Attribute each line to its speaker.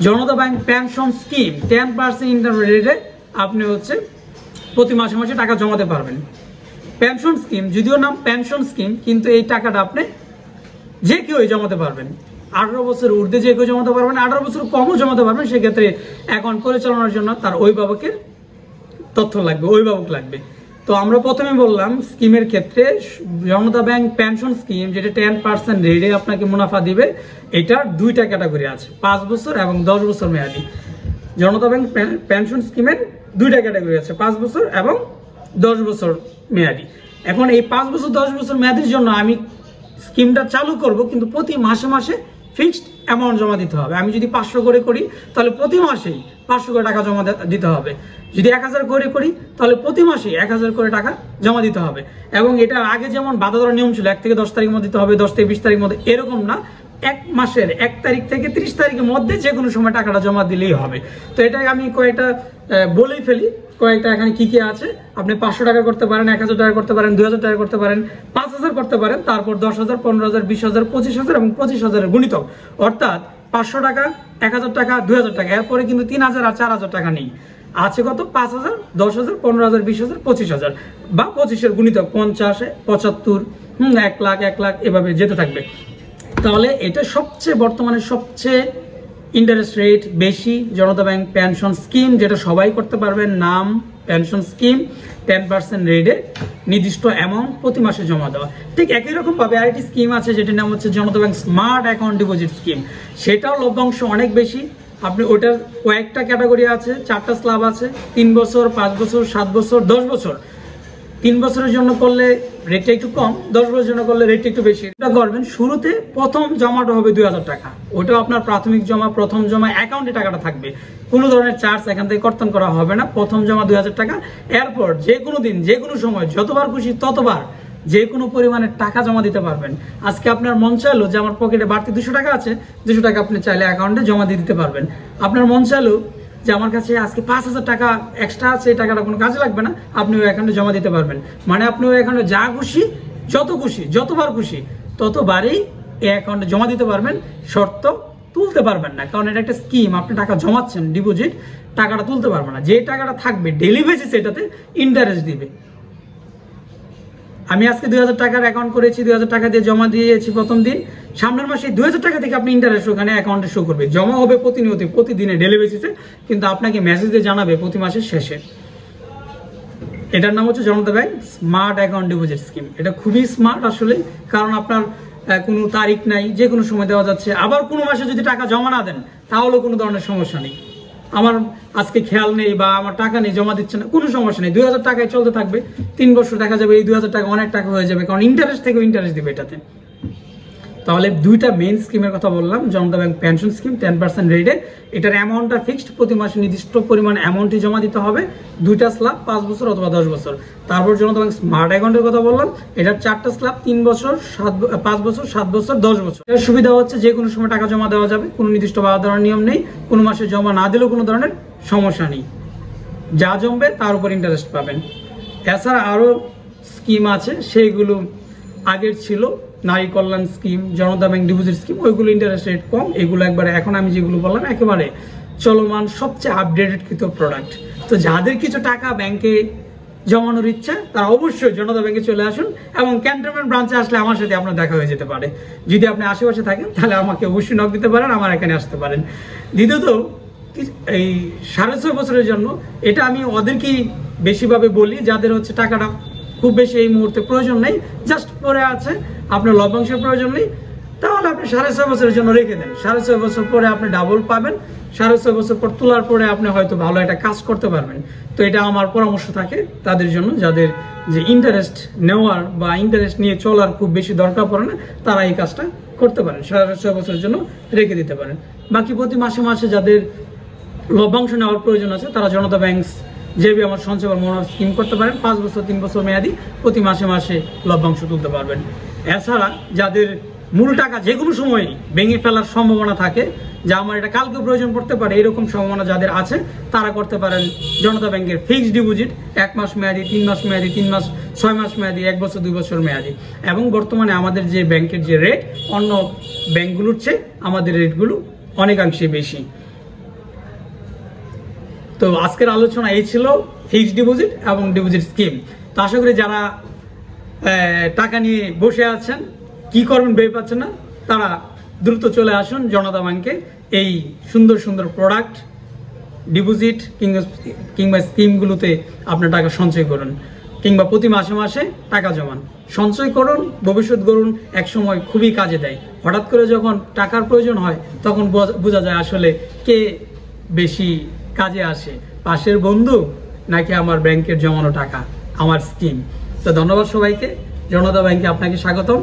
Speaker 1: জনতা bank pension scheme 10% interest রেটে আপনি হচ্ছে প্রতি মাসে মাসে টাকা জমাতে পারবেন। পেনশন স্কিম, যদিও নাম পেনশন স্কিম, কিন্তু এই টাকাটা আপনি যে কেউ জমাতে পারবেন। 18 বছর ঊর্ধ্বে যে কেউ জমাতে পারবেন, 18 বছর কমও জমাতে পারবেন। সেক্ষেত্রে অ্যাকাউন্ট পরিচালনার জন্য তার অভিভাবকের তথ্য লাগবে, অভিভাবক লাগবে। তো আমরা প্রথমে বললাম স্কিমের ক্ষেত্রে জনতা ব্যাংক পেনশন স্কিম যেটা 10% রেটে আপনাকে মুনাফা দিবে, এটার দুইটা ক্যাটাগরি আছে, 5 বছর এবং 10 বছর মেয়াদি। জনতা ব্যাংক পেনশন স্কিমের দুইটা ক্যাটাগরি আছে, 5 বছর এবং 10 বছর মেয়াদি। এখন এই 5 বছর 10 বছর মেয়াদির জন্য আমি স্কিমটা চালু করব, কিন্তু প্রতি মাসে মাসে ফিক্সড অ্যামাউন্ট জমা দিতে হবে। আমি যদি 500 করে করি তাহলে প্রতি মাসেই 500 করে টাকা জমা দিতে হবে। যদি 1000 করে করি তাহলে প্রতি মাসেই 1000 করে টাকা জমা দিতে হবে। এবং এটা আগে যেমন বাধা ধরার নিয়ম ছিল 1 থেকে 10 তারিখের মধ্যে দিতে হবে, 10 থেকে 20 তারিখের মধ্যে, এরকম না, 1 মাসের 1 তারিখ থেকে 30 তারিখের মধ্যে যে কোনো সময় টাকাটা জমা দিলেই হবে। তো এটা আমি কয়েকটা বলেই ফেলি, কয়েকটা এখানে কি কি আছে। আপনি 500 টাকা করতে পারেন, 1000 টাকা করতে পারেন, 2000 টাকা করতে পারেন, 5000 করতে পারেন, তারপর 10,000, 15,000, 20,000, 25,000 এবং 25,000 এর গুণিতক। অর্থাৎ 500 টাকা, 1000 টাকা, 2000 টাকা, এরপরে কিন্তু 3000 আর 4000 টাকা নেই। আছে কত? 5000, 10,000, 15,000, 20,000, 25,000 বা 25-এর গুণিতক 50, 75, 1 লাখ, 1 লাখ এভাবে যেতে থাকবে। তাহলে এটা বর্তমানে সবচেয়ে ইন্টারেস্ট রেট বেশি জনতা ব্যাংক পেনশন স্কিম, যেটা সবাই করতে পারবেন। নাম পেনশন স্কিম, 10% রেটে নির্দিষ্ট অ্যামাউন্ট প্রতি মাসে জমা দেওয়া। ঠিক একই রকম ভাবে আরেকটি স্কিম আছে যেটার নাম হচ্ছে Janata bank smart account deposit scheme. সেটাও লভ্যাংশ অনেক বেশি। আপনি ওটার কয়েকটা ক্যাটাগরি আছে, 4টা স্ল্যাব আছে, 3 বছর, 5 বছর, 7 বছর, 10 বছর। 3 বছরের জন্য করলে রেটটা একটু কম, 10 বছরের জন্য করলে রেটটা একটু বেশি। এটা করবেন শুরুতে প্রথম জমাটা হবে 2000 টাকা। ওটাও আপনার প্রাথমিক জমা, প্রথম জমা, অ্যাকাউন্টে টাকাটা থাকবে, কোনো ধরনের চার্জ এখান থেকে কর্তন করা হবে না। প্রথম জমা 2000 টাকা। এরপর যে কোনো দিন, যে কোনো সময়, যতবার খুশি ততবার যে কোনো পরিমাণের টাকা জমা দিতে পারবেন। আজকে আপনার মন চাইলো যে আমার পকেটে বাড়তি 200 টাকা আছে, 200 টাকা আপনি চাইলে অ্যাকাউন্টে জমা দিয়ে দিতে পারবেন। আপনার মন চাইলো যে আমার কাছে আজকে 5000 টাকা এক্সট্রা আছে, এই টাকাটা কোনো কাজে লাগবে না, আপনি ওই অ্যাকাউন্টে জমা দিতে পারবেন। মানে আপনি ওই অ্যাকাউন্টে যা খুশি, যত খুশি, যতবার খুশি ততবারই এই অ্যাকাউন্টে জমা দিতে পারবেন। শর্ত তুলতে পারবেন না, কারণ এটা একটা স্কিম, আপনি টাকা জমাচ্ছেন ডিপোজিট, টাকাটা তুলতে পারবেন না। যে টাকাটা থাকবে ডেইলি বেসিস এটাতে ইন্টারেস্ট দিবে। আমি আজকে 2000 টাকার অ্যাকাউন্ট করেছি, 2000 টাকা দিয়ে জমা দিয়েছি প্রথম দিন, সামনের মাসে 2000 টাকা থেকে আপনি ইন্টারেস্ট ওখানে অ্যাকাউন্টে শো করবে। জমা হবে প্রতিনিয়ত, প্রতিদিনে, ডেইলি বেসিসে, কিন্তু আপনাকে মেসেজ দিয়ে জানাবে প্রতি মাসের শেষে। এটার নাম হচ্ছে Janata bank smart account deposit scheme. এটা খুবই স্মার্ট আসলে, কারণ আপনার কোনো তারিখ নাই, যে কোনো সময় দেওয়া যাচ্ছে। আবার কোনো মাসে যদি টাকা জমা না দেন তাহলেও কোনো ধরনের সমস্যা নেই। আমার আজকে খেয়াল নেই বা আমার টাকা নেই, জমা দিচ্ছে না, কোনো সমস্যা নেই। 2000 টাকায় চলতে থাকবে, 3 বছর দেখা যাবে এই 2000 টাকা অনেক টাকা হয়ে যাবে, কারণ ইন্টারেস্ট থেকে ইন্টারেস্ট দিবে এটাতে। তাহলে দুইটা মেইন স্কিমের কথা বললাম। জনতা ব্যাংক পেনশন স্কিম 10% রেটে, এটার অ্যামাউন্টটা ফিক্সড, প্রতি মাসে নির্দিষ্ট পরিমাণ অ্যামাউন্টই জমা দিতে হবে। 2টা স্ল্যাব, 5 বছর অথবা 10 বছর। তারপর জনতা ব্যাংক স্মার্ট অ্যাকাউন্টের কথা বললাম, এটার 4টা স্ল্যাব, 3 বছর, 5 বছর, 7 বছর, 10 বছর। এর সুবিধা হচ্ছে যে কোনো সময় টাকা জমা দেওয়া যাবে, কোনো নির্দিষ্ট বাধা ধরার নিয়ম নেই, কোনো মাসে জমা না দিলেও কোনো ধরনের সমস্যা নেই, যা জমবে তার উপর ইন্টারেস্ট পাবেন। এছাড়া আরও স্কিম আছে, সেইগুলো আগের ছিল, নারী কল্যাণ স্কিম, জনতা ব্যাংক ডিপোজিট স্কিম, ওইগুলো ইন্টারেস্ট রেট কম। এগুলো একবারে এখন আমি যেগুলো বললাম একেবারে চলমান সবচেয়ে আপডেটেড কৃত প্রোডাক্ট। তো যাদের কিছু টাকা ব্যাংকে জমানোর ইচ্ছা তারা অবশ্যই জনতা ব্যাংকে চলে আসুন, এবং ক্যান্টনমেন্ট ব্রাঞ্চে আসলে আমার সাথে আপনার দেখা হয়ে যেতে পারে। যদি আপনি আশেপাশে থাকেন তাহলে আমাকে অবশ্যই নক দিতে পারেন, আমার এখানে আসতে পারেন। দ্বিতীয়ত, এই 6.5 বছরের জন্য এটা আমি ওদেরকেই বেশিভাবে বলি যাদের হচ্ছে টাকাটা খুব বেশি এই মুহূর্তে প্রয়োজন নেই, জাস্ট পরে আছে, আপনার লভ্যাংশের প্রয়োজন নেই, তাহলে আপনি 6.5 বছরের জন্য রেখে দেন। 6.5 বছর পরে আপনি ডাবল পাবেন। 6.5 বছর পর তোলার পরে আপনি হয়তো ভালো একটা কাজ করতে পারবেন। তো এটা আমার পরামর্শ থাকে তাদের জন্য, যাদের যে ইন্টারেস্ট নেওয়ার বা ইন্টারেস্ট নিয়ে চলার খুব বেশি দরকার পড়ে না, তারা এই কাজটা করতে পারেন, 6.5 বছরের জন্য রেখে দিতে পারেন। বাকি প্রতি মাসে মাসে যাদের লভ্যাংশ নেওয়ার প্রয়োজন আছে তারা জনতা ব্যাংক জেবি আমার সঞ্চয় বা মনোহর স্কিম করতে পারেন। 5 বছর, 3 বছর মেয়াদি, প্রতি মাসে মাসে লভ্যাংশ তুলতে পারবেন। এছাড়া যাদের মূল টাকা যে কোনো সময় ভেঙে ফেলার সম্ভাবনা থাকে, যে আমার এটা কালকে প্রয়োজন পড়তে পারে, এরকম সম্ভাবনা যাদের আছে তারা করতে পারেন জনতা ব্যাংকের ফিক্সড ডিপোজিট, 1 মাস মেয়াদি, 3 মাস মেয়াদি, 3 মাস, 6 মাস মেয়াদি, 1 বছর, 2 বছর মেয়াদি। এবং বর্তমানে আমাদের যে ব্যাংকের যে রেট, অন্য ব্যাংকগুলোর চেয়ে আমাদের রেটগুলো অনেকাংশে বেশি। তো আজকের আলোচনা এই ছিল ফিক্সড ডিপোজিট এবং ডিপোজিট স্কিম। তো আশা করি যারা টাকা নিয়ে বসে আছেন, কি করবেন ভেবে পাচ্ছেন না, তারা দ্রুত চলে আসুন জনতা ব্যাংকে। এই সুন্দর সুন্দর প্রোডাক্ট, ডিপোজিট কিংবা স্কিমগুলোতে আপনার টাকা সঞ্চয় করুন, কিংবা প্রতি মাসে মাসে টাকা জমান। সঞ্চয় করুন, ভবিষ্যৎ গড়ুন, একসময় খুবই কাজে দেয়। হঠাৎ করে যখন টাকার প্রয়োজন হয় তখন বোঝা যায় আসলে কে বেশি কাজে আসে, পাশের বন্ধু নাকি আমার ব্যাংকের জমানো টাকা, আমার স্কিম। তো ধন্যবাদ সবাইকে। জনতা ব্যাংকে আপনাকে স্বাগতম।